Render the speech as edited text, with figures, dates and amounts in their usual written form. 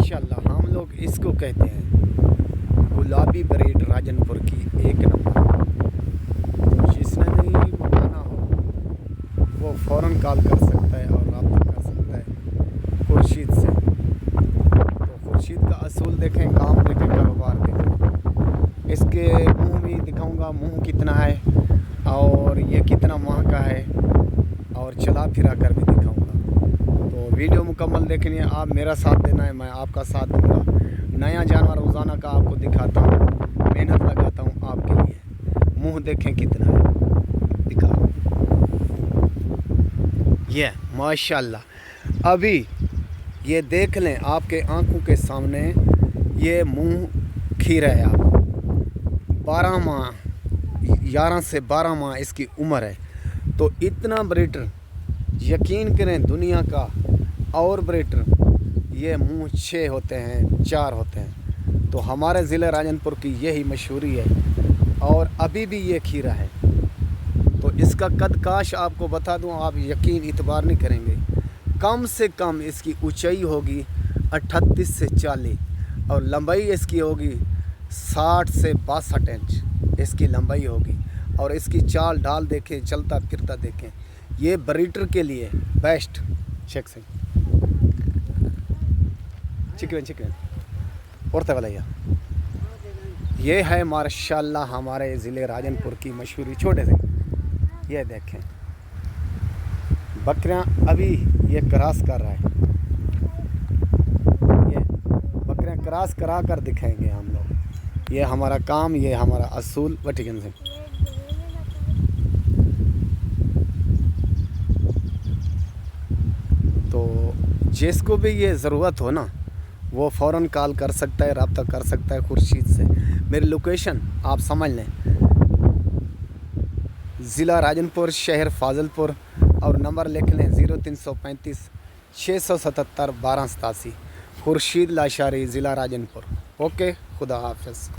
माशाल्लाह हम लोग इसको कहते हैं गुलाबी ब्रीड राजनपुर की एक नंबर। जिसने नहीं मंगाना हो वो फ़ौरन कॉल कर सकता है और रब्ता कर सकता है खुर्शीद से। तो खुर्शीद का असूल देखें, काम देखें, कारोबार देखें। इसके मुंह भी दिखाऊंगा, मुंह कितना है और ये कितना माह का है और चला फिरा कर भी दिखाऊंगा। तो वीडियो मुकम्मल देखनी है, आप मेरा साथ देना है, मैं आपका साथ दूंगा। नया जानवर रोज़ाना का आपको दिखाता हूँ, मेहनत लगाता हूँ आपके लिए। मुंह देखें कितना है, दिखाओ। ये माशाल्लाह अभी ये देख लें आपके आंखों के सामने, ये मुंह खीरा है। आप 12 माह 11 से 12 माह इसकी उम्र है। तो इतना ब्रीडर यकीन करें दुनिया का और ब्रीडर ये मुंह 6 होते हैं, 4 होते हैं। तो हमारे ज़िले राजनपुर की यही मशहूरी है और अभी भी ये खीरा है। तो इसका कद काश आपको बता दूं, आप यकीन इतबार नहीं करेंगे। कम से कम इसकी ऊंचाई होगी 38 से 40 और लंबाई इसकी होगी 60 से 62 इंच इसकी लंबाई होगी। और इसकी चाल ढाल देखें, चलता फिरता देखें, ये ब्रीडर के लिए बेस्ट। चेक से चिकन उड़ते वाला ये है माशाल्लाह हमारे ज़िले राजनपुर की मशहूरी। छोटे से ये देखें, बकरियां अभी ये क्रॉस कर रहा है। ये बकरियां क्रॉस करा कर दिखाएंगे हम लोग। ये हमारा काम, ये हमारा असूल वटिकन से। तो जिसको भी ये ज़रूरत हो ना, वो फ़ौरन कॉल कर सकता है, रब्ता कर सकता है खुर्शीद से। मेरी लोकेशन आप समझ लें, ज़िला राजनपुर, शहर फाजिलपुर, और नंबर लिख लें 0335 677 1287। खुर्शीद लाशारी, ज़िला राजनपुर। ओके, खुदा हाफ़िज़।